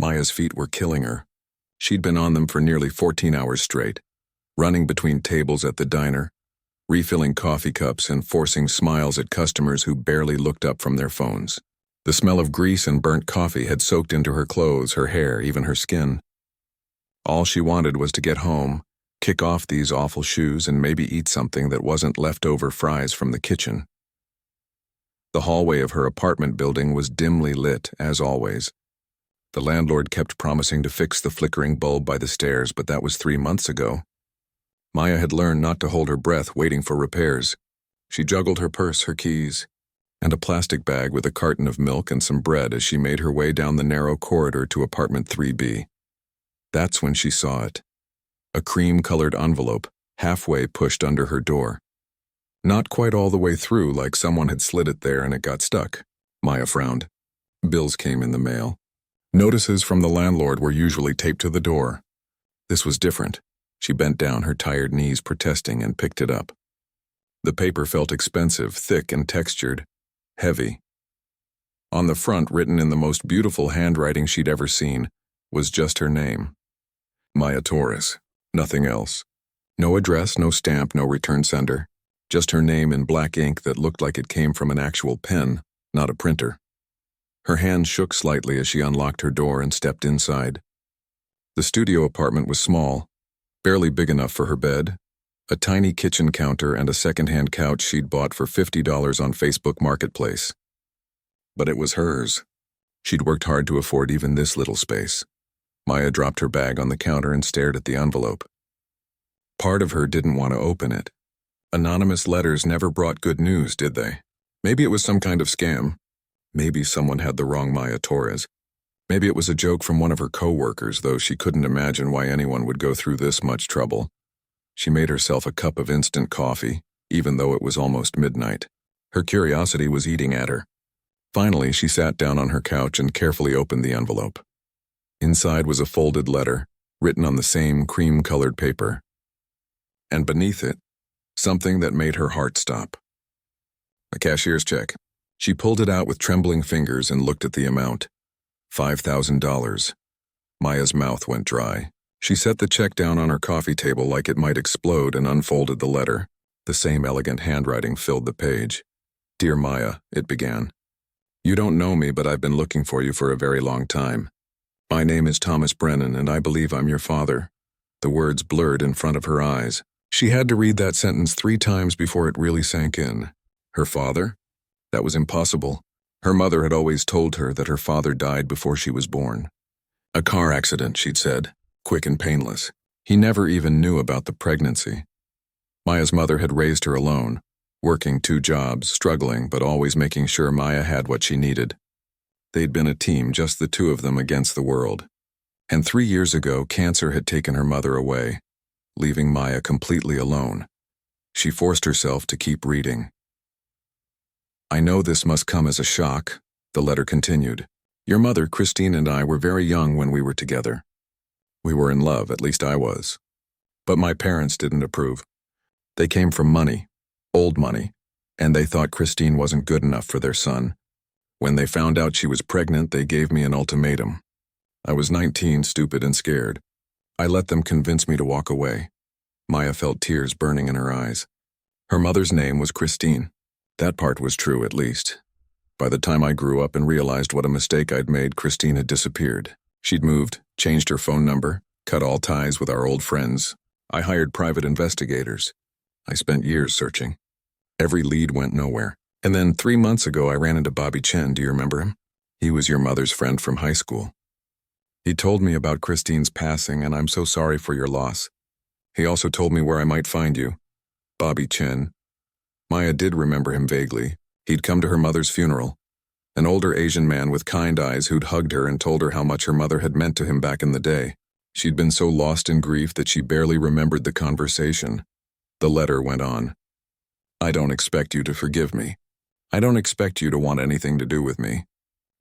Maya's feet were killing her. She'd been on them for nearly 14 hours straight, running between tables at the diner, refilling coffee cups and forcing smiles at customers who barely looked up from their phones. The smell of grease and burnt coffee had soaked into her clothes, her hair, even her skin. All she wanted was to get home, kick off these awful shoes, and maybe eat something that wasn't leftover fries from the kitchen. The hallway of her apartment building was dimly lit, as always. The landlord kept promising to fix the flickering bulb by the stairs, but that was 3 months ago. Maya had learned not to hold her breath waiting for repairs. She juggled her purse, her keys, and a plastic bag with a carton of milk and some bread as she made her way down the narrow corridor to apartment 3B. That's when she saw it. A cream-colored envelope, halfway pushed under her door. Not quite all the way through, like someone had slid it there and it got stuck. Maya frowned. Bills came in the mail. Notices from the landlord were usually taped to the door. This was different. She bent down, her tired knees protesting, and picked it up. The paper felt expensive, thick and textured, heavy. On the front, written in the most beautiful handwriting she'd ever seen, was just her name. Maya Torres. Nothing else. No address, no stamp, no return sender. Just her name in black ink that looked like it came from an actual pen, not a printer. Her hand shook slightly as she unlocked her door and stepped inside. The studio apartment was small, barely big enough for her bed, a tiny kitchen counter and a second-hand couch she'd bought for $50 on Facebook Marketplace. But it was hers. She'd worked hard to afford even this little space. Maya dropped her bag on the counter and stared at the envelope. Part of her didn't want to open it. Anonymous letters never brought good news, did they? Maybe it was some kind of scam. Maybe someone had the wrong Maya Torres. Maybe it was a joke from one of her co-workers, though she couldn't imagine why anyone would go through this much trouble. She made herself a cup of instant coffee, even though it was almost midnight. Her curiosity was eating at her. Finally, she sat down on her couch and carefully opened the envelope. Inside was a folded letter, written on the same cream-colored paper. And beneath it, something that made her heart stop. A cashier's check. She pulled it out with trembling fingers and looked at the amount. $5,000. Maya's mouth went dry. She set the check down on her coffee table like it might explode and unfolded the letter. The same elegant handwriting filled the page. "Dear Maya," it began. "You don't know me, but I've been looking for you for a very long time. My name is Thomas Brennan, and I believe I'm your father." The words blurred in front of her eyes. She had to read that sentence 3 times before it really sank in. Her father? That was impossible. Her mother had always told her that her father died before she was born. A car accident, she'd said, quick and painless. He never even knew about the pregnancy. Maya's mother had raised her alone, working 2 jobs, struggling, but always making sure Maya had what she needed. They'd been a team, just the 2 of them against the world. And 3 years ago, cancer had taken her mother away, leaving Maya completely alone. She forced herself to keep reading. "I know this must come as a shock," the letter continued. "Your mother, Christine, and I were very young when we were together. We were in love, at least I was. But my parents didn't approve. They came from money, old money, and they thought Christine wasn't good enough for their son. When they found out she was pregnant, they gave me an ultimatum. I was 19, stupid and scared. I let them convince me to walk away." Maya felt tears burning in her eyes. Her mother's name was Christine. That part was true, at least. By the time I grew up and realized what a mistake I'd made, Christine had disappeared. She'd moved, changed her phone number, cut all ties with our old friends. I hired private investigators. I spent years searching. Every lead went nowhere. And then 3 months ago, I ran into Bobby Chen. Do you remember him? He was your mother's friend from high school. He told me about Christine's passing, and I'm so sorry for your loss. He also told me where I might find you. Bobby Chen. Maya did remember him vaguely. He'd come to her mother's funeral. An older Asian man with kind eyes who'd hugged her and told her how much her mother had meant to him back in the day. She'd been so lost in grief that she barely remembered the conversation. The letter went on. "I don't expect you to forgive me. I don't expect you to want anything to do with me.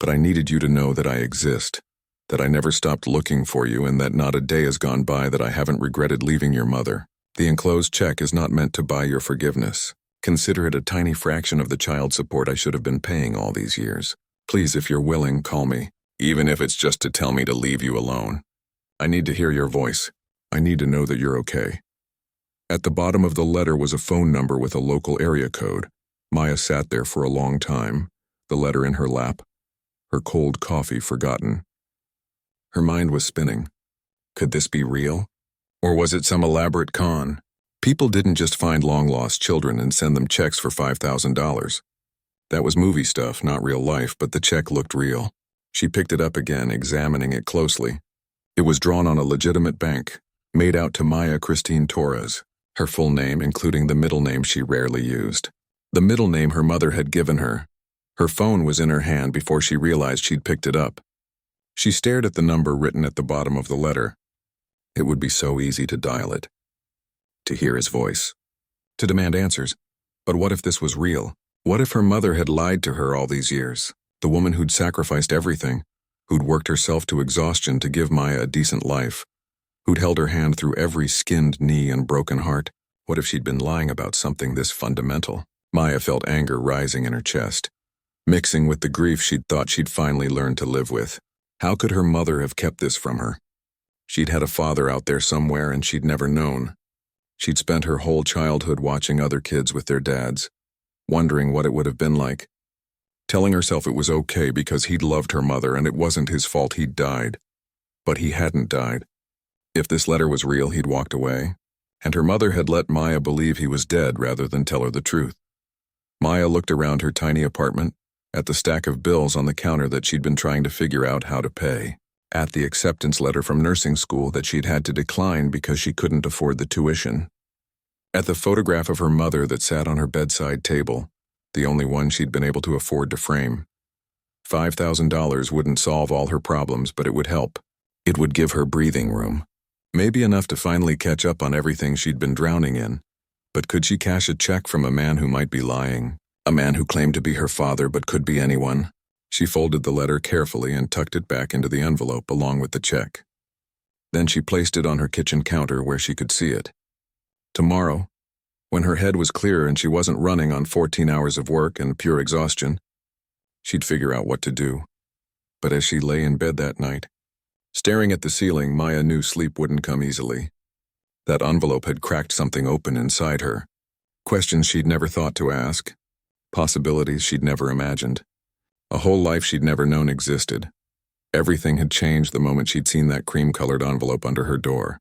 But I needed you to know that I exist, that I never stopped looking for you, and that not a day has gone by that I haven't regretted leaving your mother. The enclosed check is not meant to buy your forgiveness. Consider it a tiny fraction of the child support I should have been paying all these years. Please, if you're willing, call me. even if it's just to tell me to leave you alone. I need to hear your voice. I need to know that you're okay." At the bottom of the letter was a phone number with a local area code. Maya sat there for a long time, the letter in her lap, her cold coffee forgotten. Her mind was spinning. Could this be real? Or was it some elaborate con? People didn't just find long-lost children and send them checks for $5,000. That was movie stuff, not real life, but the check looked real. She picked it up again, examining it closely. It was drawn on a legitimate bank, made out to Maya Christine Torres, her full name including the middle name she rarely used. The middle name her mother had given her. Her phone was in her hand before she realized she'd picked it up. She stared at the number written at the bottom of the letter. It would be so easy to dial it, to hear his voice, to demand answers. But what if this was real? What if her mother had lied to her all these years? The woman who'd sacrificed everything, who'd worked herself to exhaustion to give Maya a decent life, who'd held her hand through every skinned knee and broken heart. What if she'd been lying about something this fundamental? Maya felt anger rising in her chest, mixing with the grief she'd thought she'd finally learned to live with. How could her mother have kept this from her? She'd had a father out there somewhere and she'd never known. She'd spent her whole childhood watching other kids with their dads, wondering what it would have been like, telling herself it was okay because he'd loved her mother and it wasn't his fault he'd died. But he hadn't died. If this letter was real, he'd walked away, and her mother had let Maya believe he was dead rather than tell her the truth. Maya looked around her tiny apartment, at the stack of bills on the counter that she'd been trying to figure out how to pay, at the acceptance letter from nursing school that she'd had to decline because she couldn't afford the tuition, at the photograph of her mother that sat on her bedside table, the only one she'd been able to afford to frame. $5,000 wouldn't solve all her problems, but it would help. It would give her breathing room. Maybe enough to finally catch up on everything she'd been drowning in. But could she cash a check from a man who might be lying? A man who claimed to be her father but could be anyone? She folded the letter carefully and tucked it back into the envelope along with the check. Then she placed it on her kitchen counter where she could see it. Tomorrow, when her head was clear and she wasn't running on 14 hours of work and pure exhaustion, she'd figure out what to do. But as she lay in bed that night, staring at the ceiling, Maya knew sleep wouldn't come easily. That envelope had cracked something open inside her. Questions she'd never thought to ask. Possibilities she'd never imagined. A whole life she'd never known existed. Everything had changed the moment she'd seen that cream-colored envelope under her door.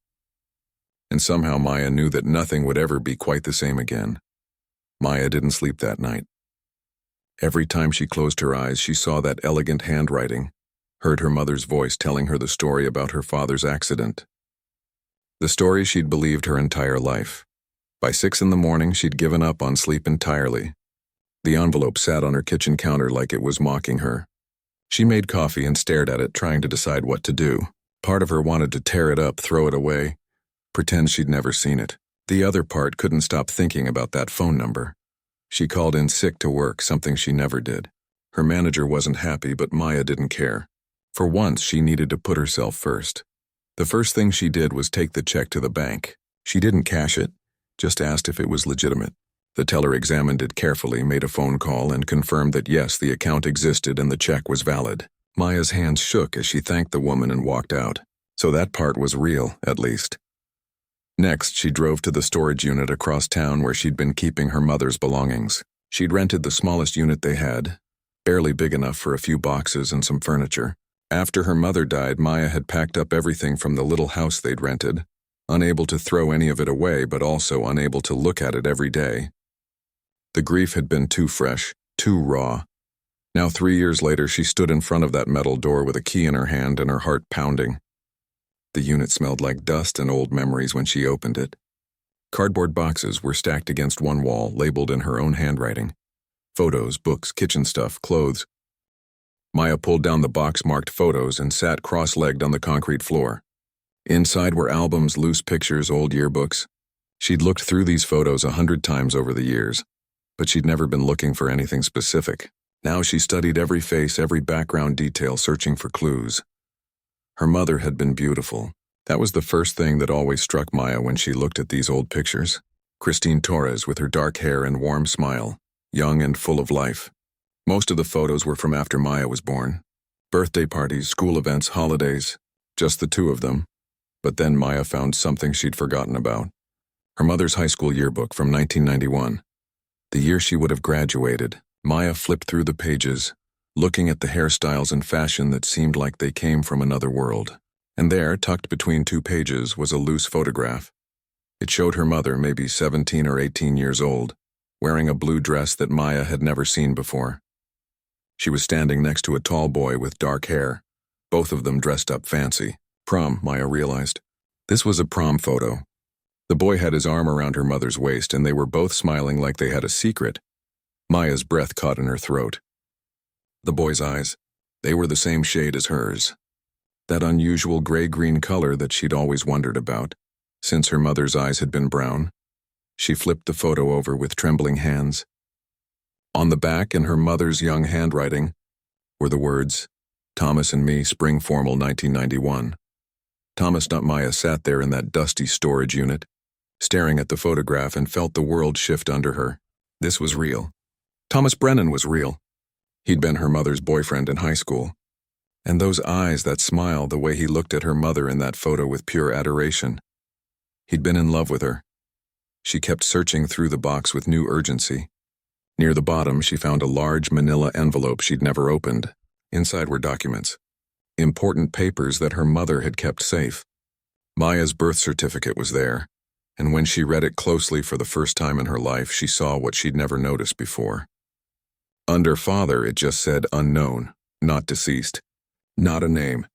And somehow Maya knew that nothing would ever be quite the same again. Maya didn't sleep that night. Every time she closed her eyes, she saw that elegant handwriting, heard her mother's voice telling her the story about her father's accident. The story she'd believed her entire life. By 6 in the morning, she'd given up on sleep entirely. The envelope sat on her kitchen counter like it was mocking her. She made coffee and stared at it, trying to decide what to do. Part of her wanted to tear it up, throw it away, pretend she'd never seen it. The other part couldn't stop thinking about that phone number. She called in sick to work, something she never did. Her manager wasn't happy, but Maya didn't care. For once, she needed to put herself first. The first thing she did was take the check to the bank. She didn't cash it, just asked if it was legitimate. The teller examined it carefully, made a phone call, and confirmed that yes, the account existed and the check was valid. Maya's hands shook as she thanked the woman and walked out. So that part was real, at least. Next, she drove to the storage unit across town where she'd been keeping her mother's belongings. She'd rented the smallest unit they had, barely big enough for a few boxes and some furniture. After her mother died, Maya had packed up everything from the little house they'd rented, unable to throw any of it away but also unable to look at it every day. The grief had been too fresh, too raw. Now 3 years later, she stood in front of that metal door with a key in her hand and her heart pounding. The unit smelled like dust and old memories when she opened it. Cardboard boxes were stacked against one wall, labeled in her own handwriting. Photos, books, kitchen stuff, clothes. Maya pulled down the box marked photos and sat cross-legged on the concrete floor. Inside were albums, loose pictures, old yearbooks. She'd looked through these photos 100 times over the years, but she'd never been looking for anything specific. Now she studied every face, every background detail, searching for clues. Her mother had been beautiful. That was the first thing that always struck Maya when she looked at these old pictures. Christine Torres with her dark hair and warm smile, young and full of life. Most of the photos were from after Maya was born. Birthday parties, school events, holidays. Just the two of them. But then Maya found something she'd forgotten about. Her mother's high school yearbook from 1991. The year she would have graduated. Maya flipped through the pages, looking at the hairstyles and fashion that seemed like they came from another world. And there, tucked between two pages, was a loose photograph. It showed her mother, maybe 17 or 18 years old, wearing a blue dress that Maya had never seen before. She was standing next to a tall boy with dark hair, both of them dressed up fancy. Prom, Maya realized. This was a prom photo. The boy had his arm around her mother's waist, and they were both smiling like they had a secret. Maya's breath caught in her throat. The boy's eyes, they were the same shade as hers. That unusual gray-green color that she'd always wondered about, since her mother's eyes had been brown. She flipped the photo over with trembling hands. On the back, in her mother's young handwriting, were the words, Thomas and me, Spring Formal 1991. Thomas, not Maya, sat there in that dusty storage unit, staring at the photograph, and felt the world shift under her. This was real. Thomas Brennan was real. He'd been her mother's boyfriend in high school. And those eyes, that smile, the way he looked at her mother in that photo with pure adoration. He'd been in love with her. She kept searching through the box with new urgency. Near the bottom, she found a large manila envelope she'd never opened. Inside were documents. Important papers that her mother had kept safe. Maya's birth certificate was there, and when she read it closely for the first time in her life, she saw what she'd never noticed before. Under father, it just said unknown, not deceased. Not a name,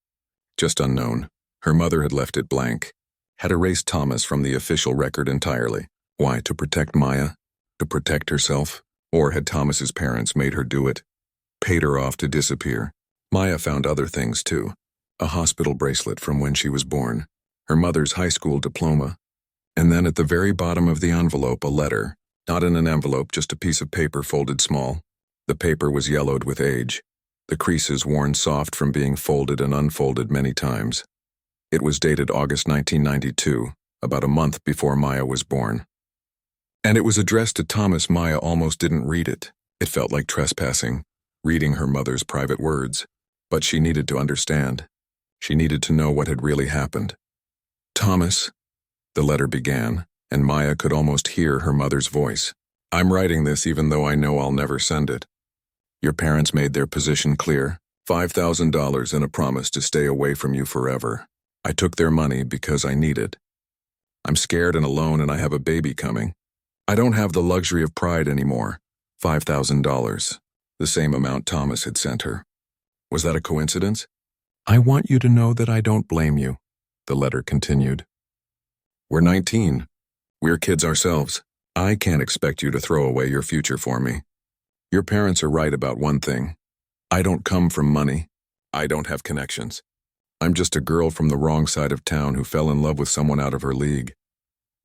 just unknown. Her mother had left it blank, had erased Thomas from the official record entirely. Why, to protect Maya? To protect herself? Or had Thomas's parents made her do it? Paid her off to disappear? Maya found other things too. A hospital bracelet from when she was born, her mother's high school diploma, and then at the very bottom of the envelope a letter, not in an envelope, just a piece of paper folded small. The paper was yellowed with age, the creases worn soft from being folded and unfolded many times. It was dated August 1992, about a month before Maya was born. And it was addressed to Thomas. Maya almost didn't read it. It felt like trespassing, reading her mother's private words. But she needed to understand. She needed to know what had really happened. Thomas, the letter began, and Maya could almost hear her mother's voice. I'm writing this even though I know I'll never send it. Your parents made their position clear, $5,000 and a promise to stay away from you forever. I took their money because I need it. I'm scared and alone, and I have a baby coming. I don't have the luxury of pride anymore. $5,000, the same amount Thomas had sent her. Was that a coincidence? I want you to know that I don't blame you, the letter continued. We're 19. We're kids ourselves. I can't expect you to throw away your future for me. Your parents are right about one thing. I don't come from money. I don't have connections. I'm just a girl from the wrong side of town who fell in love with someone out of her league.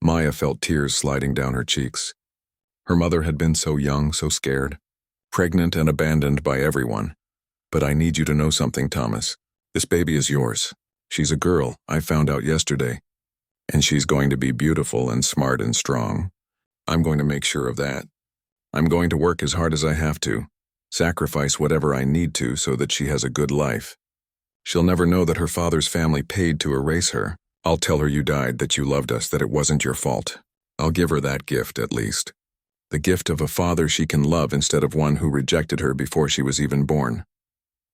Maya felt tears sliding down her cheeks. Her mother had been so young, so scared, pregnant and abandoned by everyone. But I need you to know something, Thomas. This baby is yours. She's a girl, I found out yesterday. And she's going to be beautiful and smart and strong. I'm going to make sure of that. I'm going to work as hard as I have to, sacrifice whatever I need to so that she has a good life. She'll never know that her father's family paid to erase her. I'll tell her you died, that you loved us, that it wasn't your fault. I'll give her that gift, at least. The gift of a father she can love instead of one who rejected her before she was even born.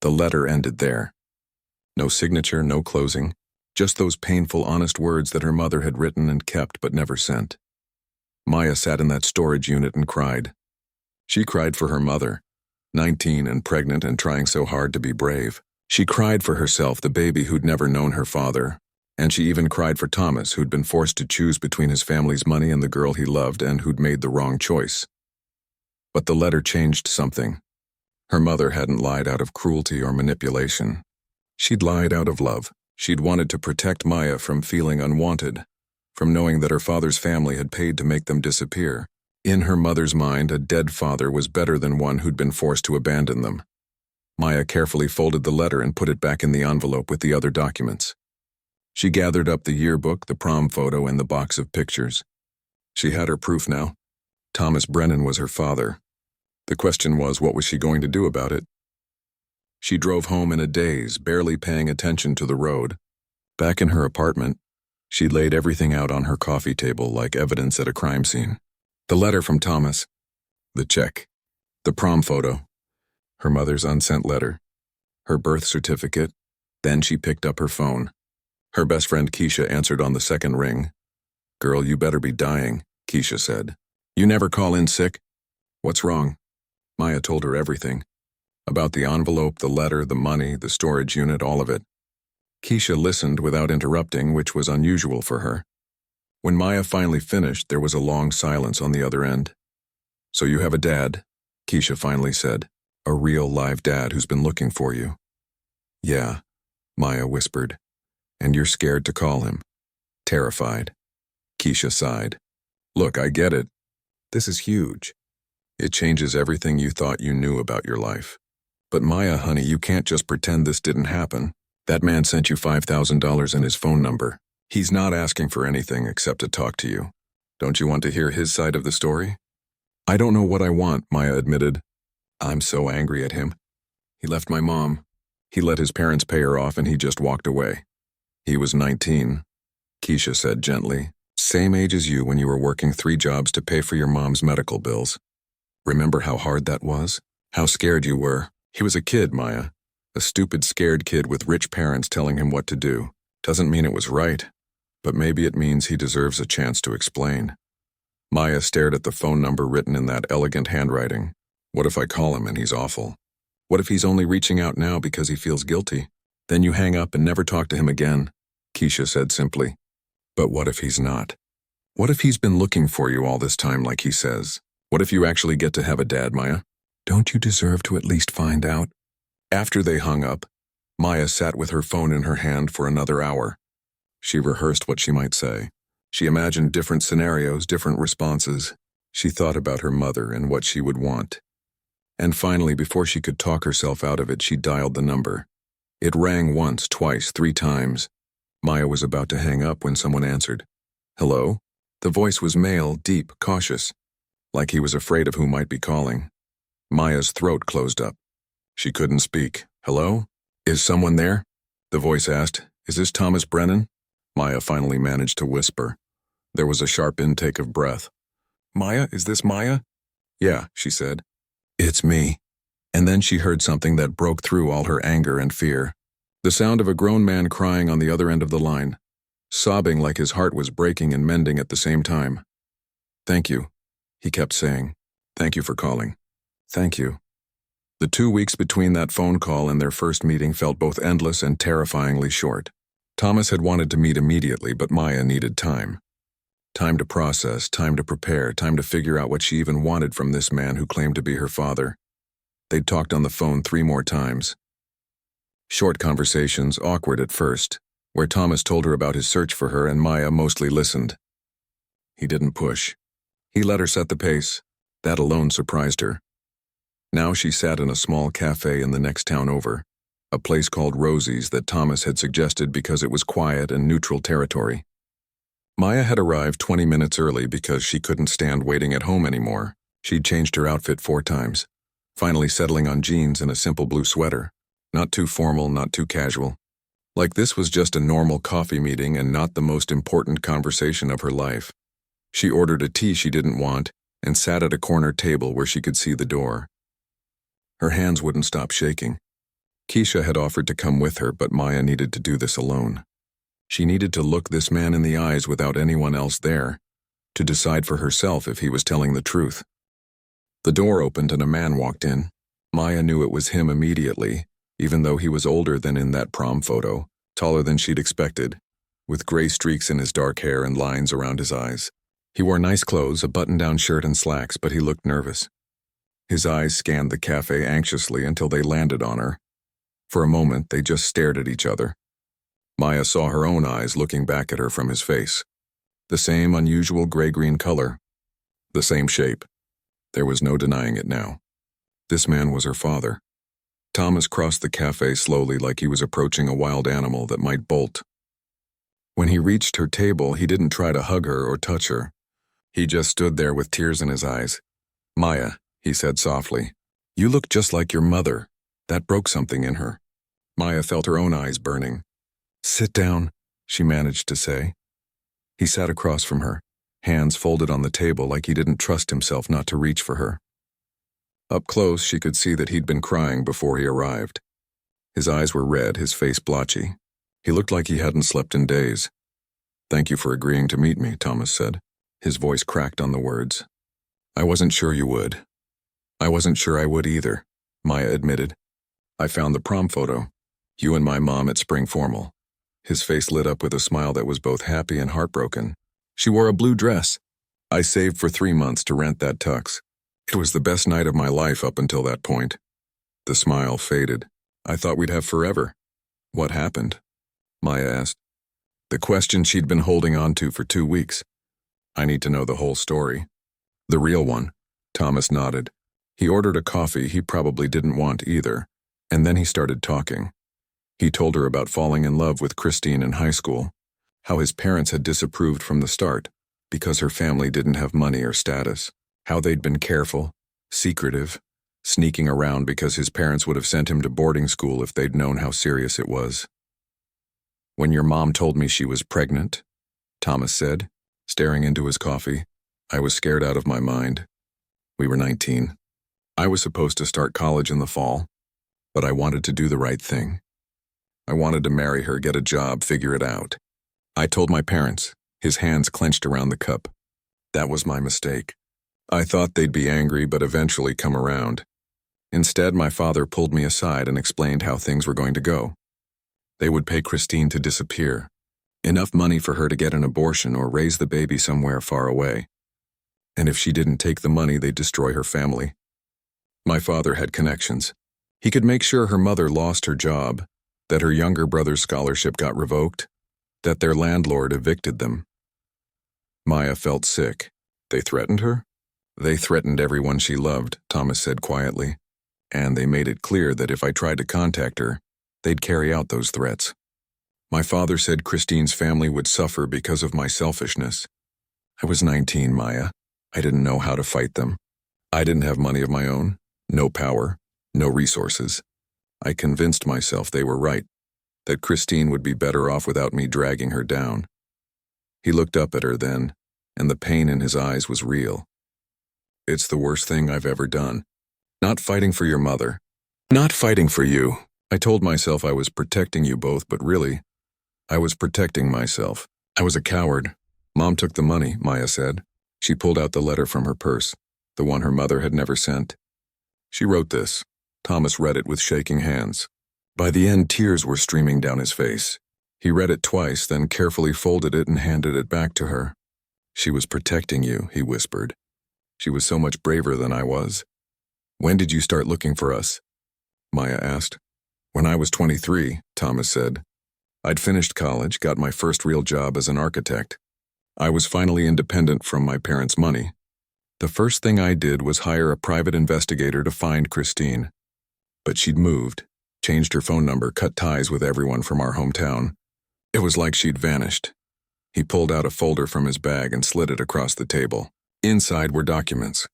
The letter ended there. No signature, no closing, just those painful, honest words that her mother had written and kept but never sent. Maya sat in that storage unit and cried. She cried for her mother, 19 and pregnant and trying so hard to be brave. She cried for herself, the baby who'd never known her father. And she even cried for Thomas, who'd been forced to choose between his family's money and the girl he loved and who'd made the wrong choice. But the letter changed something. Her mother hadn't lied out of cruelty or manipulation. She'd lied out of love. She'd wanted to protect Maya from feeling unwanted, from knowing that her father's family had paid to make them disappear. In her mother's mind, a dead father was better than one who'd been forced to abandon them. Maya carefully folded the letter and put it back in the envelope with the other documents. She gathered up the yearbook, the prom photo, and the box of pictures. She had her proof now. Thomas Brennan was her father. The question was, what was she going to do about it? She drove home in a daze, barely paying attention to the road. Back in her apartment, she laid everything out on her coffee table like evidence at a crime scene. The letter from Thomas, the check, the prom photo, her mother's unsent letter, her birth certificate. Then she picked up her phone. Her best friend Keisha answered on the second ring. "Girl, you better be dying," Keisha said. "You never call in sick? What's wrong?" Maya told her everything. About the envelope, the letter, the money, the storage unit, all of it. Keisha listened without interrupting, which was unusual for her. When Maya finally finished, there was a long silence on the other end. "So you have a dad," Keisha finally said. "A real live dad who's been looking for you." "Yeah," Maya whispered. "And you're scared to call him." "Terrified." Keisha sighed. "Look, I get it. This is huge. It changes everything you thought you knew about your life. But Maya, honey, you can't just pretend this didn't happen. That man sent you $5,000 and his phone number. He's not asking for anything except to talk to you. Don't you want to hear his side of the story?" "I don't know what I want," Maya admitted. "I'm so angry at him. He left my mom. He let his parents pay her off and he just walked away. He was 19, Keisha said gently. "Same age as you when you were working 3 jobs to pay for your mom's medical bills. Remember how hard that was? How scared you were? He was a kid, Maya. A stupid, scared kid with rich parents telling him what to do. Doesn't mean it was right, but maybe it means he deserves a chance to explain." Maya stared at the phone number written in that elegant handwriting. What if I call him and he's awful? What if he's only reaching out now because he feels guilty? Then you hang up and never talk to him again, Keisha said simply. But what if he's not? What if he's been looking for you all this time like he says? What if you actually get to have a dad, Maya? Don't you deserve to at least find out? After they hung up, Maya sat with her phone in her hand for another hour. She rehearsed what she might say. She imagined different scenarios, different responses. She thought about her mother and what she would want. And finally, before she could talk herself out of it, she dialed the number. It rang once, twice, 3 times. Maya was about to hang up when someone answered. "Hello?" The voice was male, deep, cautious, like he was afraid of who might be calling. Maya's throat closed up. She couldn't speak. "Hello? Is someone there?" The voice asked. "Is this Thomas Brennan?" Maya finally managed to whisper. There was a sharp intake of breath. "Maya, is this Maya?" "Yeah," she said. "It's me." And then she heard something that broke through all her anger and fear. The sound of a grown man crying on the other end of the line, sobbing like his heart was breaking and mending at the same time. "Thank you," he kept saying. "Thank you for calling. Thank you." The 2 weeks between that phone call and their first meeting felt both endless and terrifyingly short. Thomas had wanted to meet immediately, but Maya needed time. Time to process, time to prepare, time to figure out what she even wanted from this man who claimed to be her father. They'd talked on the phone 3 more times. Short conversations, awkward at first, where Thomas told her about his search for her and Maya mostly listened. He didn't push. He let her set the pace. That alone surprised her. Now she sat in a small cafe in the next town over, a place called Rosie's that Thomas had suggested because it was quiet and neutral territory. Maya had arrived 20 minutes early because she couldn't stand waiting at home anymore. She'd changed her outfit 4 times, finally settling on jeans and a simple blue sweater. Not too formal, not too casual. Like this was just a normal coffee meeting and not the most important conversation of her life. She ordered a tea she didn't want and sat at a corner table where she could see the door. Her hands wouldn't stop shaking. Keisha had offered to come with her, but Maya needed to do this alone. She needed to look this man in the eyes without anyone else there, to decide for herself if he was telling the truth. The door opened and a man walked in. Maya knew it was him immediately, even though he was older than in that prom photo, taller than she'd expected, with gray streaks in his dark hair and lines around his eyes. He wore nice clothes, a button-down shirt and slacks, but he looked nervous. His eyes scanned the cafe anxiously until they landed on her. For a moment, they just stared at each other. Maya saw her own eyes looking back at her from his face. The same unusual gray-green color. The same shape. There was no denying it now. This man was her father. Thomas crossed the cafe slowly like he was approaching a wild animal that might bolt. When he reached her table, he didn't try to hug her or touch her. He just stood there with tears in his eyes. "Maya," he said softly, "you look just like your mother." That broke something in her. Maya felt her own eyes burning. "Sit down," she managed to say. He sat across from her, hands folded on the table like he didn't trust himself not to reach for her. Up close, she could see that he'd been crying before he arrived. His eyes were red, his face blotchy. He looked like he hadn't slept in days. "Thank you for agreeing to meet me," Thomas said. His voice cracked on the words. "I wasn't sure you would." "I wasn't sure I would either," Maya admitted. "I found the prom photo. You and my mom at spring formal." His face lit up with a smile that was both happy and heartbroken. "She wore a blue dress. I saved for 3 months to rent that tux. It was the best night of my life up until that point." The smile faded. "I thought we'd have forever." "What happened?" Maya asked. The question she'd been holding on to for 2 weeks. "I need to know the whole story." "The real one." Thomas nodded. He ordered a coffee he probably didn't want either, and then he started talking. He told her about falling in love with Christine in high school, how his parents had disapproved from the start because her family didn't have money or status, how they'd been careful, secretive, sneaking around because his parents would have sent him to boarding school if they'd known how serious it was. "When your mom told me she was pregnant," Thomas said, staring into his coffee, "I was scared out of my mind. We were 19. I was supposed to start college in the fall, but I wanted to do the right thing. I wanted to marry her, get a job, figure it out. I told my parents," his hands clenched around the cup. "That was my mistake. I thought they'd be angry but eventually come around. Instead, my father pulled me aside and explained how things were going to go. They would pay Christine to disappear, enough money for her to get an abortion or raise the baby somewhere far away. And if she didn't take the money, they'd destroy her family. My father had connections. He could make sure her mother lost her job, that her younger brother's scholarship got revoked, that their landlord evicted them." Maya felt sick. "They threatened her?" "They threatened everyone she loved," Thomas said quietly. "And they made it clear that if I tried to contact her, they'd carry out those threats. My father said Christine's family would suffer because of my selfishness. I was 19, Maya. I didn't know how to fight them. I didn't have money of my own, no power, no resources. I convinced myself they were right, that Christine would be better off without me dragging her down." He looked up at her then, and the pain in his eyes was real. "It's the worst thing I've ever done. Not fighting for your mother. Not fighting for you. I told myself I was protecting you both, but really, I was protecting myself. I was a coward." "Mom took the money," Maya said. She pulled out the letter from her purse, the one her mother had never sent. "She wrote this." Thomas read it with shaking hands. By the end, tears were streaming down his face. He read it twice, then carefully folded it and handed it back to her. "She was protecting you," he whispered. "She was so much braver than I was." "When did you start looking for us?" Maya asked. "When I was 23, Thomas said. I'd finished college, got my first real job as an architect. I was finally independent from my parents' money. The first thing I did was hire a private investigator to find Christine. But she'd moved, changed her phone number, cut ties with everyone from our hometown. It was like she'd vanished." He pulled out a folder from his bag and slid it across the table. Inside were documents.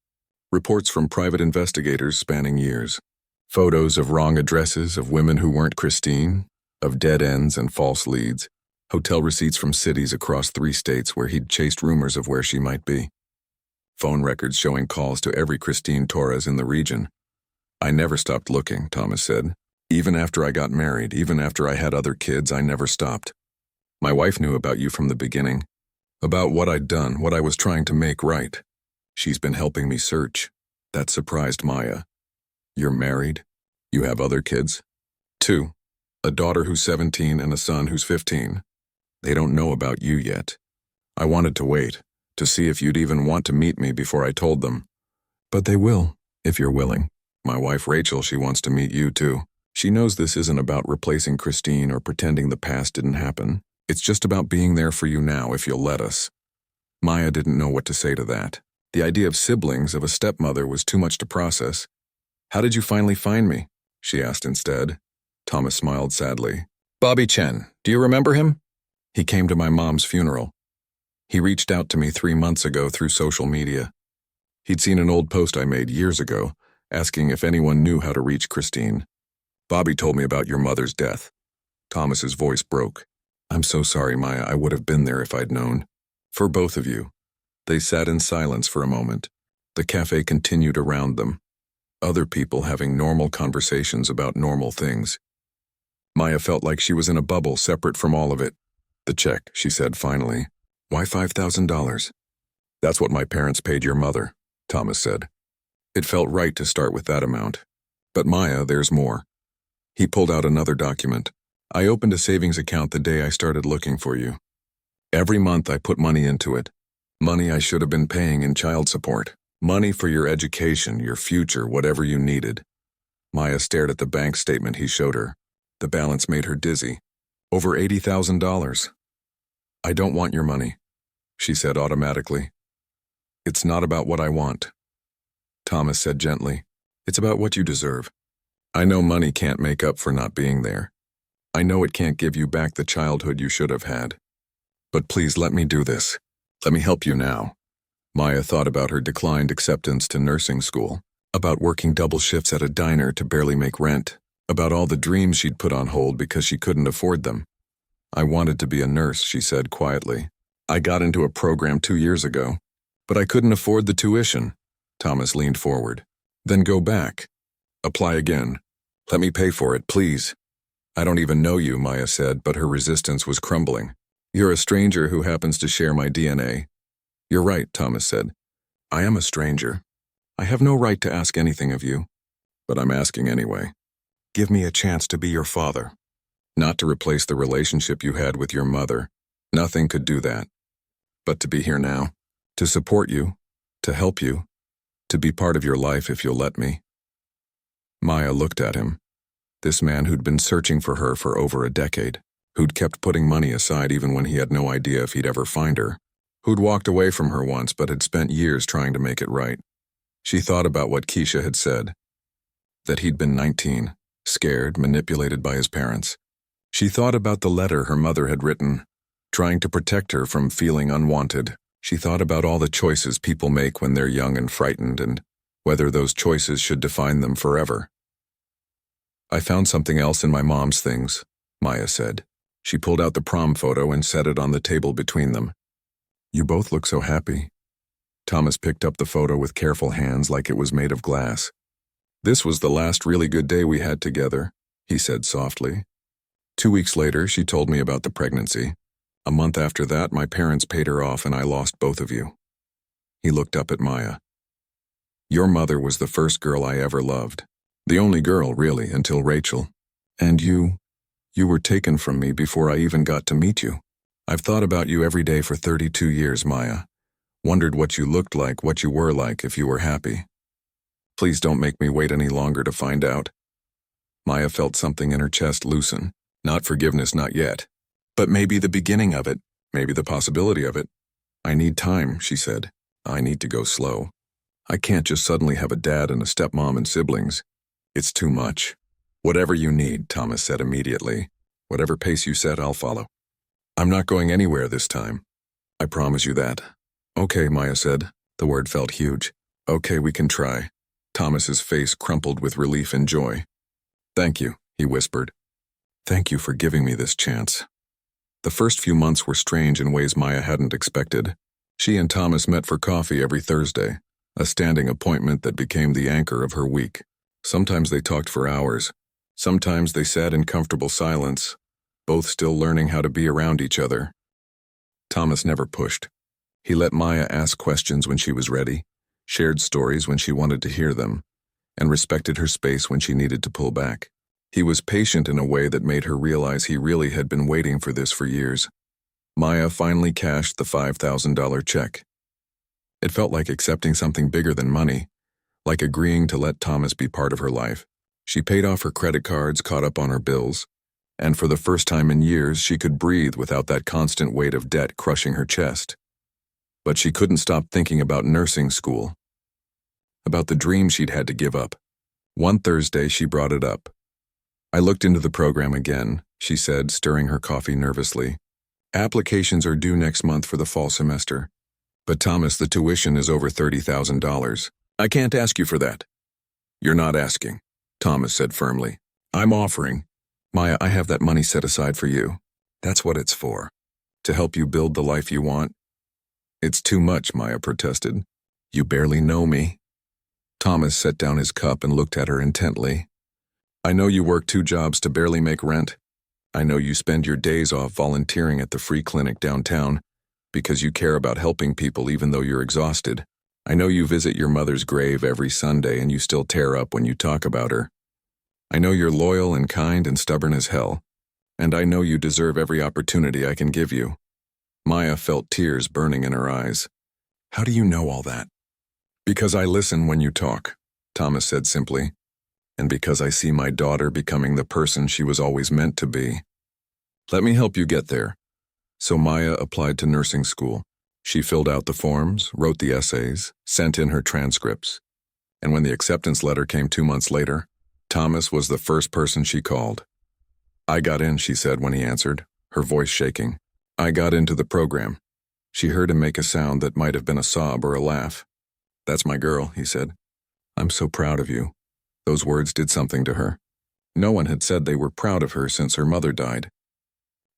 Reports from private investigators spanning years. Photos of wrong addresses, of women who weren't Christine, of dead ends and false leads. Hotel receipts from cities across 3 states where he'd chased rumors of where she might be. Phone records showing calls to every Christine Torres in the region. "I never stopped looking," Thomas said. "Even after I got married, even after I had other kids, I never stopped. My wife knew about you from the beginning, about what I'd done, what I was trying to make right. She's been helping me search." That surprised Maya. "You're married? You have other kids?" "2. A daughter who's 17 and a son who's 15. They don't know about you yet. I wanted to wait, to see if you'd even want to meet me before I told them. But they will, if you're willing. My wife Rachel, she wants to meet you too. She knows this isn't about replacing Christine or pretending the past didn't happen. It's just about being there for you now if you'll let us." Maya didn't know what to say to that. The idea of siblings, of a stepmother, was too much to process. "How did you finally find me?" she asked instead. Thomas smiled sadly. "Bobby Chen, do you remember him? He came to my mom's funeral. He reached out to me 3 months ago through social media. He'd seen an old post I made years ago, asking if anyone knew how to reach Christine. Bobby told me about your mother's death. Thomas's voice broke. I'm so sorry, Maya. I would have been there if I'd known. For both of you. They sat in silence for a moment. The cafe continued around them. Other people having normal conversations about normal things. Maya felt like she was in a bubble separate from all of it. The check, she said finally. Why $5,000? That's what my parents paid your mother, Thomas said. It felt right to start with that amount. But Maya, there's more. He pulled out another document. I opened a savings account the day I started looking for you. Every month I put money into it. Money I should have been paying in child support. Money for your education, your future, whatever you needed. Maya stared at the bank statement he showed her. The balance made her dizzy. Over $80,000. I don't want your money, she said automatically. It's not about what I want. Thomas said gently. It's about what you deserve. I know money can't make up for not being there. I know it can't give you back the childhood you should have had. But please let me do this. Let me help you now. Maya thought about her declined acceptance to nursing school, about working double shifts at a diner to barely make rent, about all the dreams she'd put on hold because she couldn't afford them. I wanted to be a nurse, she said quietly. I got into a program 2 years ago, but I couldn't afford the tuition. Thomas leaned forward. Then go back. Apply again. Let me pay for it, please. I don't even know you, Maya said, but her resistance was crumbling. You're a stranger who happens to share my DNA. You're right, Thomas said. I am a stranger. I have no right to ask anything of you, but I'm asking anyway. Give me a chance to be your father. Not to replace the relationship you had with your mother. Nothing could do that. But to be here now, to support you, to help you, to be part of your life if you'll let me. Maya looked at him. This man who'd been searching for her for over a decade, who'd kept putting money aside even when he had no idea if he'd ever find her, who'd walked away from her once but had spent years trying to make it right. She thought about what Keisha had said, that he'd been 19, scared, manipulated by his parents. She thought about the letter her mother had written, trying to protect her from feeling unwanted. She thought about all the choices people make when they're young and frightened and whether those choices should define them forever. I found something else in my mom's things, Maya said. She pulled out the prom photo and set it on the table between them. You both look so happy. Thomas picked up the photo with careful hands like it was made of glass. This was the last really good day we had together, he said softly. 2 weeks later, she told me about the pregnancy. A month after that, my parents paid her off and I lost both of you. He looked up at Maya. Your mother was the first girl I ever loved. The only girl, really, until Rachel. And you were taken from me before I even got to meet you. I've thought about you every day for 32 years, Maya. Wondered what you looked like, what you were like if you were happy. Please don't make me wait any longer to find out. Maya felt something in her chest loosen. Not forgiveness, not yet. But maybe the beginning of it, maybe the possibility of it. I need time, she said. I need to go slow. I can't just suddenly have a dad and a stepmom and siblings. It's too much. Whatever you need, Thomas said immediately. Whatever pace you set, I'll follow. I'm not going anywhere this time. I promise you that. Okay, Maya said. The word felt huge. Okay, we can try. Thomas's face crumpled with relief and joy. Thank you, he whispered. Thank you for giving me this chance. The first few months were strange in ways Maya hadn't expected. She and Thomas met for coffee every Thursday, a standing appointment that became the anchor of her week. Sometimes they talked for hours. Sometimes they sat in comfortable silence, both still learning how to be around each other. Thomas never pushed. He let Maya ask questions when she was ready, shared stories when she wanted to hear them, and respected her space when she needed to pull back. He was patient in a way that made her realize he really had been waiting for this for years. Maya finally cashed the $5,000 check. It felt like accepting something bigger than money, like agreeing to let Thomas be part of her life. She paid off her credit cards, caught up on her bills, and for the first time in years, she could breathe without that constant weight of debt crushing her chest. But she couldn't stop thinking about nursing school, about the dream she'd had to give up. One Thursday, she brought it up. I looked into the program again, she said, stirring her coffee nervously. Applications are due next month for the fall semester. But Thomas, the tuition is over $30,000. I can't ask you for that. You're not asking, Thomas said firmly. I'm offering. Maya, I have that money set aside for you. That's what it's for. To help you build the life you want. It's too much, Maya protested. You barely know me. Thomas set down his cup and looked at her intently. I know you work 2 jobs to barely make rent. I know you spend your days off volunteering at the free clinic downtown because you care about helping people even though you're exhausted. I know you visit your mother's grave every Sunday and you still tear up when you talk about her. I know you're loyal and kind and stubborn as hell. And I know you deserve every opportunity I can give you. Maya felt tears burning in her eyes. How do you know all that? Because I listen when you talk, Thomas said simply. And because I see my daughter becoming the person she was always meant to be. Let me help you get there. So Maya applied to nursing school. She filled out the forms, wrote the essays, sent in her transcripts. And when the acceptance letter came 2 months later, Thomas was the first person she called. I got in, she said when he answered, her voice shaking. I got into the program. She heard him make a sound that might have been a sob or a laugh. That's my girl, he said. I'm so proud of you. Those words did something to her. No one had said they were proud of her since her mother died.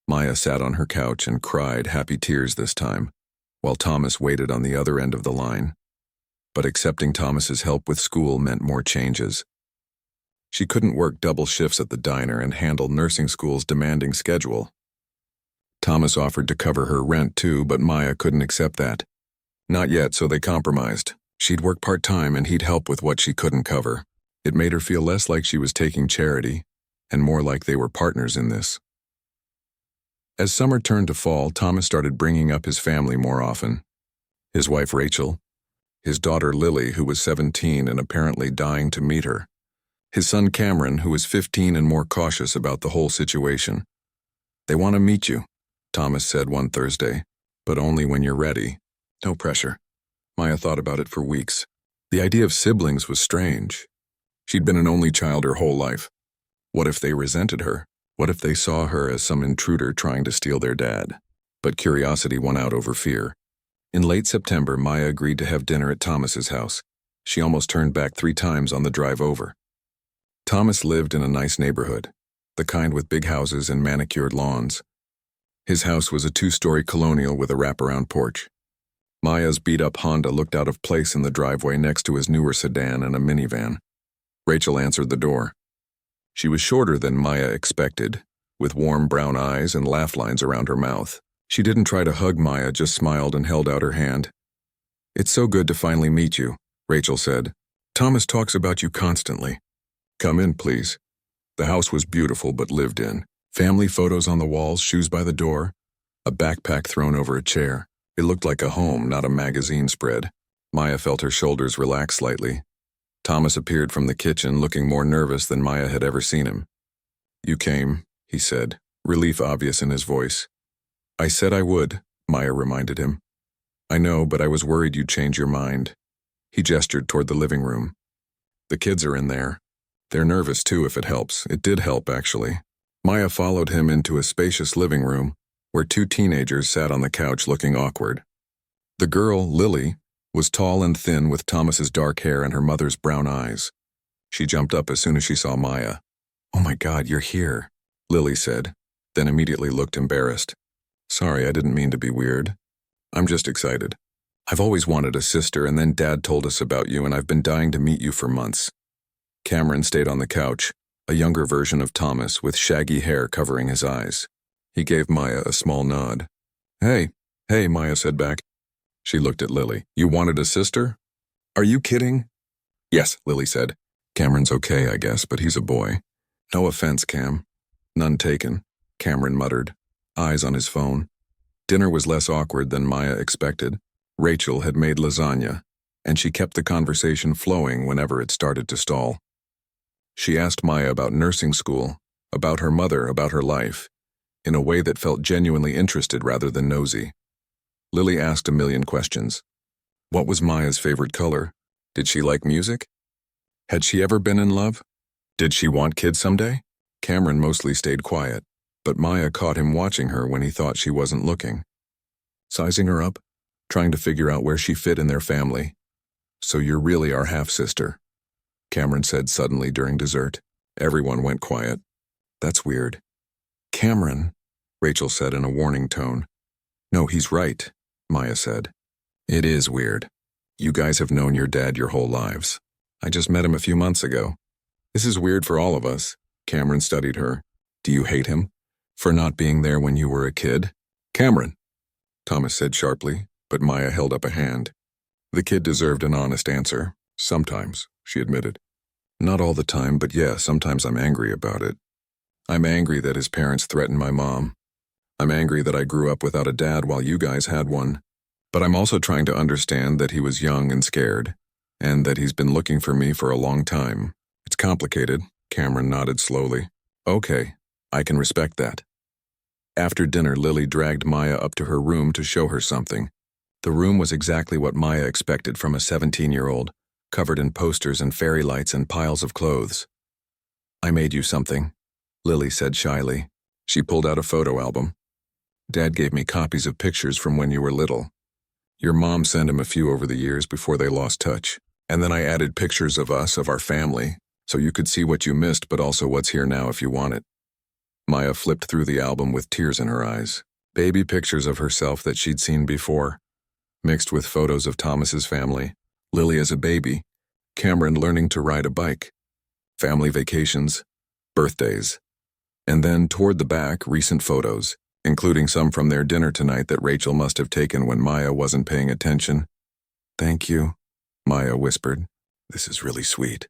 Maya sat on her couch and cried happy tears this time, while Thomas waited on the other end of the line. But accepting Thomas's help with school meant more changes. She couldn't work double shifts at the diner and handle nursing school's demanding schedule. Thomas offered to cover her rent too, but Maya couldn't accept that. Not yet, so they compromised. She'd work part-time and he'd help with what she couldn't cover. It made her feel less like she was taking charity, and more like they were partners in this. As summer turned to fall, Thomas started bringing up his family more often. His wife Rachel, his daughter Lily, who was 17 and apparently dying to meet her, his son Cameron, who was 15 and more cautious about the whole situation. They want to meet you, Thomas said one Thursday, but only when you're ready. No pressure. Maya thought about it for weeks. The idea of siblings was strange. She'd been an only child her whole life. What if they resented her? What if they saw her as some intruder trying to steal their dad? But curiosity won out over fear. In late September, Maya agreed to have dinner at Thomas's house. She almost turned back 3 times on the drive over. Thomas lived in a nice neighborhood, the kind with big houses and manicured lawns. His house was a 2-story colonial with a wraparound porch. Maya's beat-up Honda looked out of place in the driveway next to his newer sedan and a minivan. Rachel answered the door. She was shorter than Maya expected, with warm brown eyes and laugh lines around her mouth. She didn't try to hug Maya, just smiled and held out her hand. It's so good to finally meet you, Rachel said. Thomas talks about you constantly. Come in, please. The house was beautiful but lived in. Family photos on the walls, shoes by the door, a backpack thrown over a chair. It looked like a home, not a magazine spread. Maya felt her shoulders relax slightly. Thomas appeared from the kitchen, looking more nervous than Maya had ever seen him. You came, he said, relief obvious in his voice. I said I would, Maya reminded him. I know, but I was worried you'd change your mind. He gestured toward the living room. The kids are in there. They're nervous too, if it helps. It did help, actually. Maya followed him into a spacious living room, where 2 teenagers sat on the couch looking awkward. The girl, Lily, was tall and thin with Thomas's dark hair and her mother's brown eyes. She jumped up as soon as she saw Maya. Oh my God, you're here, Lily said, then immediately looked embarrassed. Sorry, I didn't mean to be weird. I'm just excited. I've always wanted a sister, and then Dad told us about you, and I've been dying to meet you for months. Cameron stayed on the couch, a younger version of Thomas with shaggy hair covering his eyes. He gave Maya a small nod. Hey, Maya said back. She looked at Lily. You wanted a sister? Are you kidding? Yes, Lily said. Cameron's okay, I guess, but he's a boy. No offense, Cam. None taken, Cameron muttered, eyes on his phone. Dinner was less awkward than Maya expected. Rachel had made lasagna, and she kept the conversation flowing whenever it started to stall. She asked Maya about nursing school, about her mother, about her life, in a way that felt genuinely interested rather than nosy. Lily asked a million questions. What was Maya's favorite color? Did she like music? Had she ever been in love? Did she want kids someday? Cameron mostly stayed quiet, but Maya caught him watching her when he thought she wasn't looking. Sizing her up, trying to figure out where she fit in their family. So you're really our half-sister, Cameron said suddenly during dessert. Everyone went quiet. That's weird. Cameron, Rachel said in a warning tone. No, he's right, Maya said. It is weird. You guys have known your dad your whole lives. I just met him a few months ago. This is weird for all of us. Cameron studied her. Do you hate him? For not being there when you were a kid? Cameron, Thomas said sharply, but Maya held up a hand. The kid deserved an honest answer. Sometimes, she admitted. Not all the time, but yeah, sometimes I'm angry about it. I'm angry that his parents threatened my mom. I'm angry that I grew up without a dad while you guys had one. But I'm also trying to understand that he was young and scared, and that he's been looking for me for a long time. It's complicated, Cameron nodded slowly. Okay, I can respect that. After dinner, Lily dragged Maya up to her room to show her something. The room was exactly what Maya expected from a 17-year-old, covered in posters and fairy lights and piles of clothes. I made you something, Lily said shyly. She pulled out a photo album. Dad gave me copies of pictures from when you were little. Your mom sent him a few over the years before they lost touch. And then I added pictures of us, of our family, so you could see what you missed but also what's here now if you want it. Maya flipped through the album with tears in her eyes. Baby pictures of herself that she'd seen before, mixed with photos of Thomas's family, Lily as a baby, Cameron learning to ride a bike, family vacations, birthdays. And then, toward the back, recent photos, including some from their dinner tonight that Rachel must have taken when Maya wasn't paying attention. Thank you, Maya whispered. This is really sweet.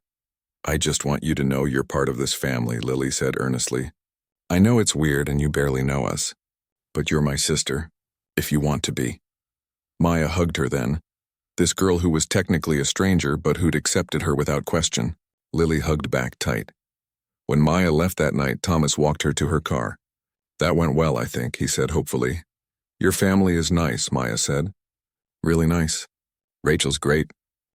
I just want you to know you're part of this family, Lily said earnestly. I know it's weird and you barely know us, but you're my sister, if you want to be. Maya hugged her then. This girl who was technically a stranger but who'd accepted her without question. Lily hugged back tight. When Maya left that night, Thomas walked her to her car. That went well, I think, he said hopefully. Your family is nice, Maya said. Really nice. Rachel's great.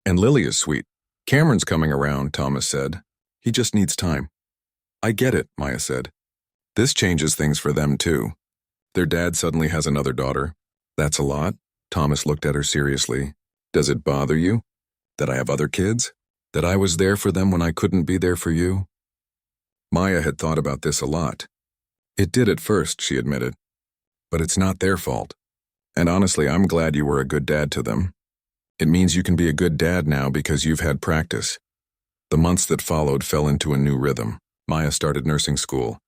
And Lily is sweet. Cameron's coming around, Thomas said. He just needs time. I get it, Maya said. This changes things for them, too. Their dad suddenly has another daughter. That's a lot. Thomas looked at her seriously. Does it bother you? That I have other kids? That I was there for them when I couldn't be there for you? Maya had thought about this a lot. It did at first, she admitted. But it's not their fault. And honestly, I'm glad you were a good dad to them. It means you can be a good dad now because you've had practice. The months that followed fell into a new rhythm. Maya started nursing school,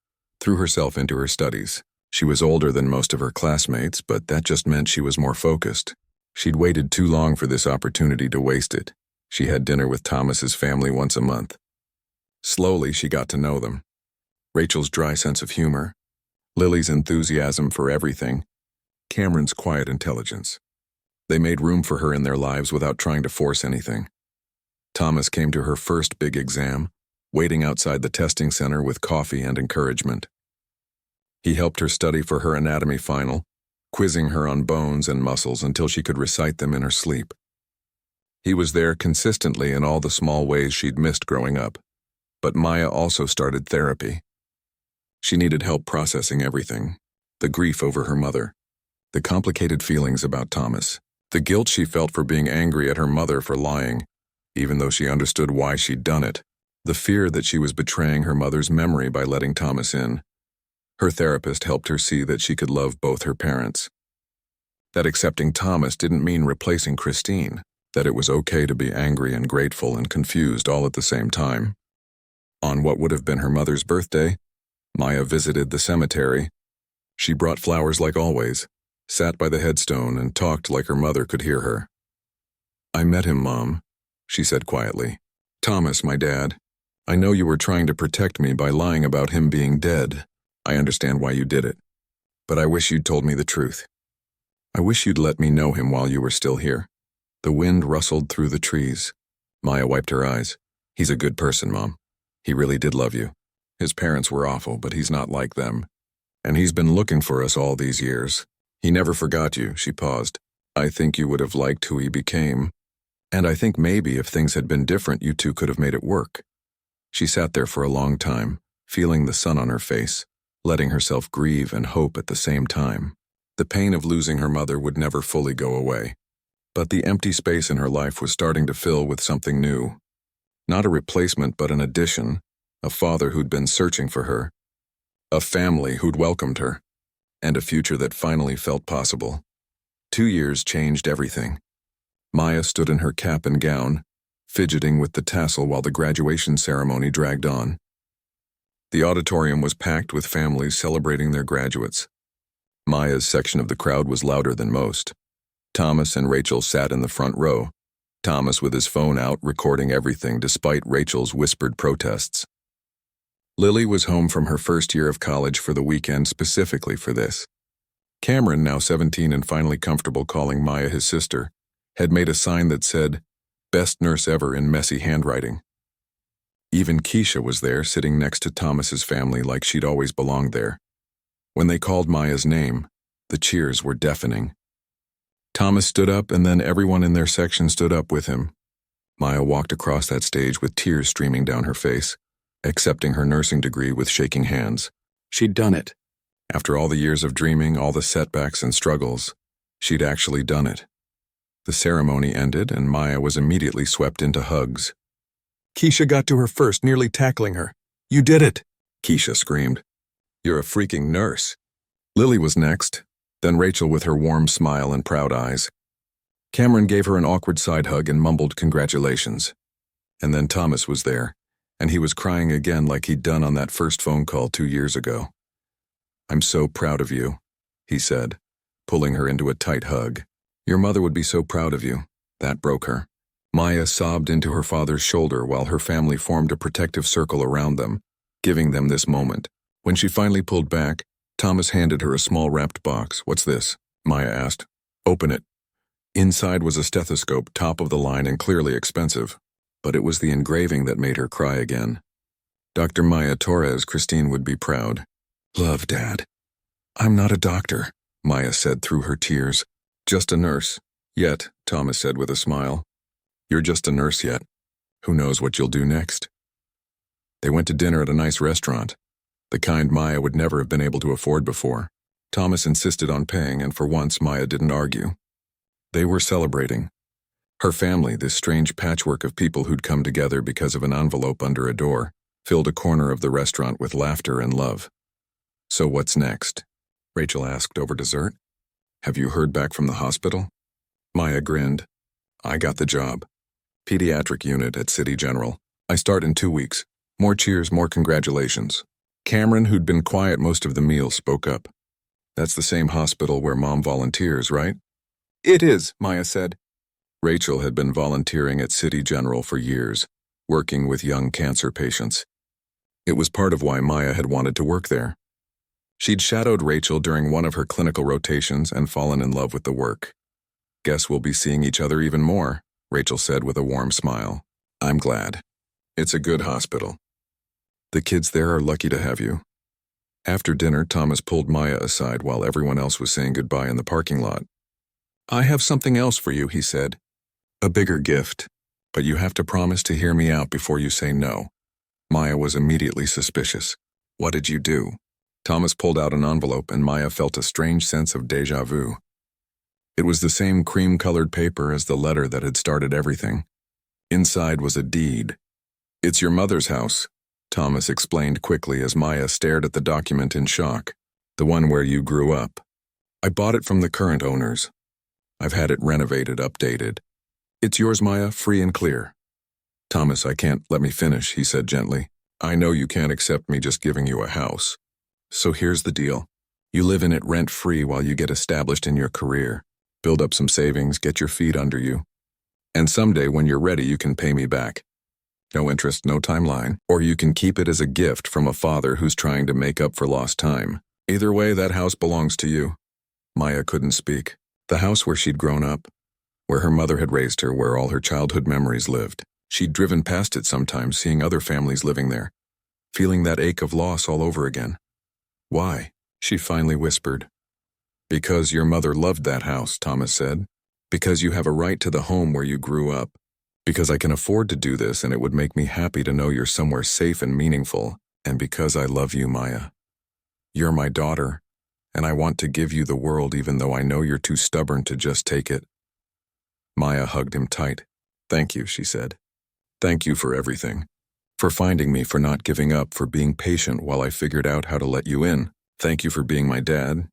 threw herself into her studies. She was older than most of her classmates, but that just meant she was more focused. She'd waited too long for this opportunity to waste it. She had dinner with Thomas's family once a month. Slowly, she got to know them. Rachel's dry sense of humor, Lily's enthusiasm for everything, Cameron's quiet intelligence. They made room for her in their lives without trying to force anything. Thomas came to her first big exam, waiting outside the testing center with coffee and encouragement. He helped her study for her anatomy final, quizzing her on bones and muscles until she could recite them in her sleep. He was there consistently in all the small ways she'd missed growing up. But Maya also started therapy. She needed help processing everything, the grief over her mother, the complicated feelings about Thomas, the guilt she felt for being angry at her mother for lying, even though she understood why she'd done it, the fear that she was betraying her mother's memory by letting Thomas in. Her therapist helped her see that she could love both her parents. That accepting Thomas didn't mean replacing Christine, that it was okay to be angry and grateful and confused all at the same time. On what would have been her mother's birthday, Maya visited the cemetery. She brought flowers like always, sat by the headstone and talked like her mother could hear her. I met him, Mom, she said quietly. Thomas, my dad. I know you were trying to protect me by lying about him being dead. I understand why you did it. But I wish you'd told me the truth. I wish you'd let me know him while you were still here. The wind rustled through the trees. Maya wiped her eyes. He's a good person, Mom. He really did love you. His parents were awful, but he's not like them. And he's been looking for us all these years. He never forgot you, she paused. I think you would have liked who he became. And I think maybe if things had been different, you two could have made it work. She sat there for a long time, feeling the sun on her face, letting herself grieve and hope at the same time. The pain of losing her mother would never fully go away. But the empty space in her life was starting to fill with something new. Not a replacement, but an addition. a father who'd been searching for her, a family who'd welcomed her, and a future that finally felt possible. 2 years changed everything. Maya stood in her cap and gown, fidgeting with the tassel while the graduation ceremony dragged on. The auditorium was packed with families celebrating their graduates. Maya's section of the crowd was louder than most. Thomas and Rachel sat in the front row, Thomas with his phone out recording everything despite Rachel's whispered protests. Lily was home from her first year of college for the weekend specifically for this. Cameron, now 17 and finally comfortable calling Maya his sister, had made a sign that said, "Best nurse ever" in messy handwriting. Even Keisha was there, sitting next to Thomas's family like she'd always belonged there. When they called Maya's name, the cheers were deafening. Thomas stood up, and then everyone in their section stood up with him. Maya walked across that stage with tears streaming down her face, accepting her nursing degree with shaking hands. She'd done it. After all the years of dreaming, all the setbacks and struggles, she'd actually done it. The ceremony ended, and Maya was immediately swept into hugs. Keisha got to her first, nearly tackling her. "You did it!" Keisha screamed. "You're a freaking nurse." Lily was next, then Rachel with her warm smile and proud eyes. Cameron gave her an awkward side hug and mumbled congratulations. And then Thomas was there, and he was crying again like he'd done on that first phone call 2 years ago. "I'm so proud of you," he said, pulling her into a tight hug. "Your mother would be so proud of you." That broke her. Maya sobbed into her father's shoulder while her family formed a protective circle around them, giving them this moment. When she finally pulled back, Thomas handed her a small wrapped box. "What's this?" Maya asked. "Open it." Inside was a stethoscope, top of the line and clearly expensive. But it was the engraving that made her cry again. "Dr. Maya Torres, Christine would be proud." "Love, Dad." "I'm not a doctor," Maya said through her tears. "Just a nurse." "Yet," Thomas said with a smile. "You're just a nurse yet. Who knows what you'll do next?" They went to dinner at a nice restaurant, the kind Maya would never have been able to afford before. Thomas insisted on paying, and for once Maya didn't argue. They were celebrating. Her family, this strange patchwork of people who'd come together because of an envelope under a door, filled a corner of the restaurant with laughter and love. "So what's next?" Rachel asked over dessert. "Have you heard back from the hospital?" Maya grinned. "I got the job. Pediatric unit at City General. I start in 2 weeks. More cheers, more congratulations." Cameron, who'd been quiet most of the meal, spoke up. "That's the same hospital where Mom volunteers, right?" "It is," Maya said. Rachel had been volunteering at City General for years, working with young cancer patients. It was part of why Maya had wanted to work there. She'd shadowed Rachel during one of her clinical rotations and fallen in love with the work. "Guess we'll be seeing each other even more," Rachel said with a warm smile. "I'm glad. It's a good hospital. The kids there are lucky to have you." After dinner, Thomas pulled Maya aside while everyone else was saying goodbye in the parking lot. "I have something else for you," he said. "A bigger gift. But you have to promise to hear me out before you say no." Maya was immediately suspicious. "What did you do?" Thomas pulled out an envelope and Maya felt a strange sense of déjà vu. It was the same cream-colored paper as the letter that had started everything. Inside was a deed. "It's your mother's house," Thomas explained quickly as Maya stared at the document in shock. "The one where you grew up. I bought it from the current owners. I've had it renovated, updated. It's yours, Maya, free and clear." "Thomas, I can't. Let me finish," he said gently. "I know you can't accept me just giving you a house. So here's the deal. You live in it rent-free while you get established in your career. Build up some savings, get your feet under you. And someday when you're ready, you can pay me back. No interest, no timeline. Or you can keep it as a gift from a father who's trying to make up for lost time. Either way, that house belongs to you." Maya couldn't speak. The house where she'd grown up, where her mother had raised her, where all her childhood memories lived. She'd driven past it sometimes, seeing other families living there, feeling that ache of loss all over again. "Why?" she finally whispered. "Because your mother loved that house," Thomas said. "Because you have a right to the home where you grew up. Because I can afford to do this and it would make me happy to know you're somewhere safe and meaningful. And because I love you, Maya. You're my daughter, and I want to give you the world even though I know you're too stubborn to just take it." Maya hugged him tight. "Thank you," she said. "Thank you for everything. For finding me, for not giving up, for being patient while I figured out how to let you in. Thank you for being my dad.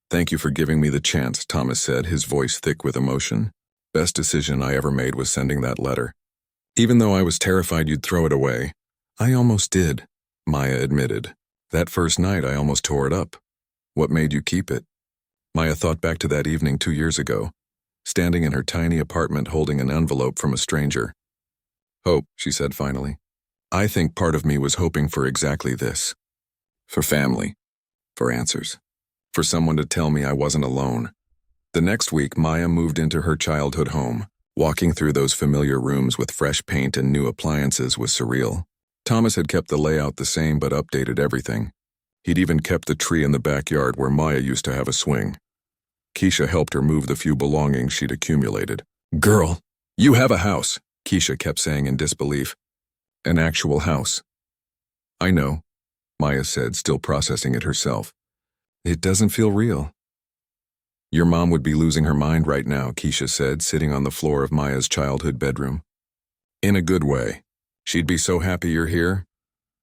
Thank you for giving me the chance, Thomas said, his voice thick with emotion. Best decision I ever made was sending that letter. Even though I was terrified you'd throw it away. I almost did, Maya admitted. That first night I almost tore it up. What made you keep it? Maya thought back to that evening 2 years ago, standing in her tiny apartment holding an envelope from a stranger. Hope, she said finally. I think part of me was hoping for exactly this. For family. For answers. For someone to tell me I wasn't alone. The next week, Maya moved into her childhood home. Walking through those familiar rooms with fresh paint and new appliances was surreal. Thomas had kept the layout the same but updated everything. He'd even kept the tree in the backyard where Maya used to have a swing. Keisha helped her move the few belongings she'd accumulated. Girl, you have a house, Keisha kept saying in disbelief. An actual house. I know, Maya said, still processing it herself. It doesn't feel real. Your mom would be losing her mind right now, Keisha said, sitting on the floor of Maya's childhood bedroom. In a good way. She'd be so happy you're here,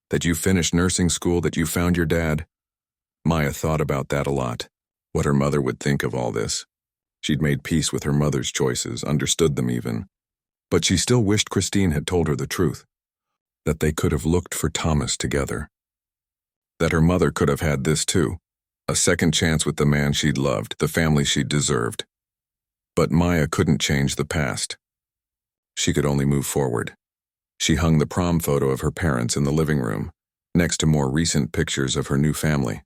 that you finished nursing school, that you found your dad. Maya thought about that a lot, what her mother would think of all this. She'd made peace with her mother's choices, understood them even. But she still wished Christine had told her the truth, that they could have looked for Thomas together. That her mother could have had this too, a second chance with the man she'd loved, the family she'd deserved. But Maya couldn't change the past. She could only move forward. She hung the prom photo of her parents in the living room, next to more recent pictures of her new family.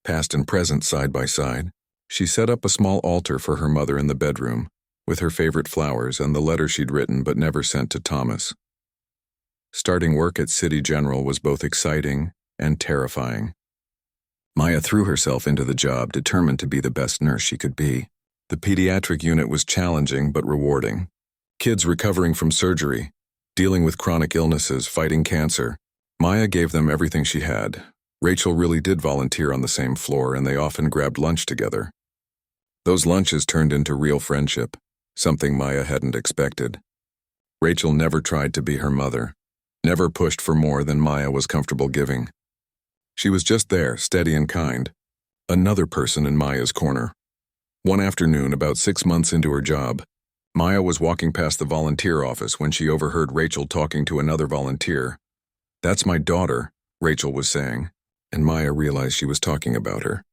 Past and present side by side, she set up a small altar for her mother in the bedroom, with her favorite flowers and the letter she'd written but never sent to Thomas. Starting work at City General was both exciting and terrifying. Maya threw herself into the job, determined to be the best nurse she could be. The pediatric unit was challenging but rewarding. Kids recovering from surgery, dealing with chronic illnesses, fighting cancer. Maya gave them everything she had. Rachel really did volunteer on the same floor, and they often grabbed lunch together. Those lunches turned into real friendship, something Maya hadn't expected. Rachel never tried to be her mother, never pushed for more than Maya was comfortable giving. She was just there, steady and kind. Another person in Maya's corner. One afternoon, about 6 months into her job, Maya was walking past the volunteer office when she overheard Rachel talking to another volunteer. That's my daughter, Rachel was saying, and Maya realized she was talking about her.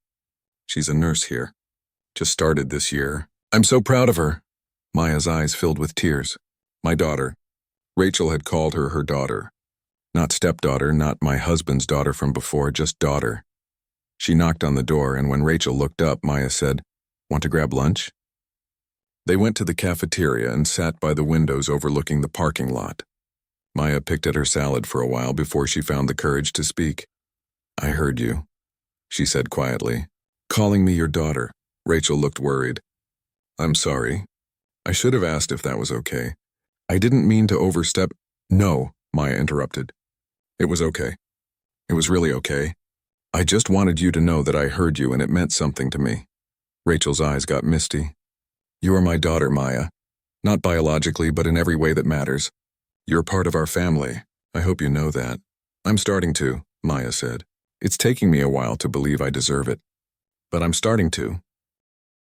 She's a nurse here. Just started this year. I'm so proud of her. Maya's eyes filled with tears. My daughter. Rachel had called her her daughter. Not stepdaughter, not my husband's daughter from before, just daughter. She knocked on the door, and when Rachel looked up, Maya said, Want to grab lunch? They went to the cafeteria and sat by the windows overlooking the parking lot. Maya picked at her salad for a while before she found the courage to speak. I heard you, she said quietly. Calling me your daughter. Rachel looked worried. I'm sorry. I should have asked if that was okay. I didn't mean to overstep. No, Maya interrupted. It was okay. It was really okay. I just wanted you to know that I heard you and it meant something to me. Rachel's eyes got misty. You are my daughter, Maya. Not biologically, but in every way that matters. You're part of our family. I hope you know that. I'm starting to, Maya said. It's taking me a while to believe I deserve it. But I'm starting to,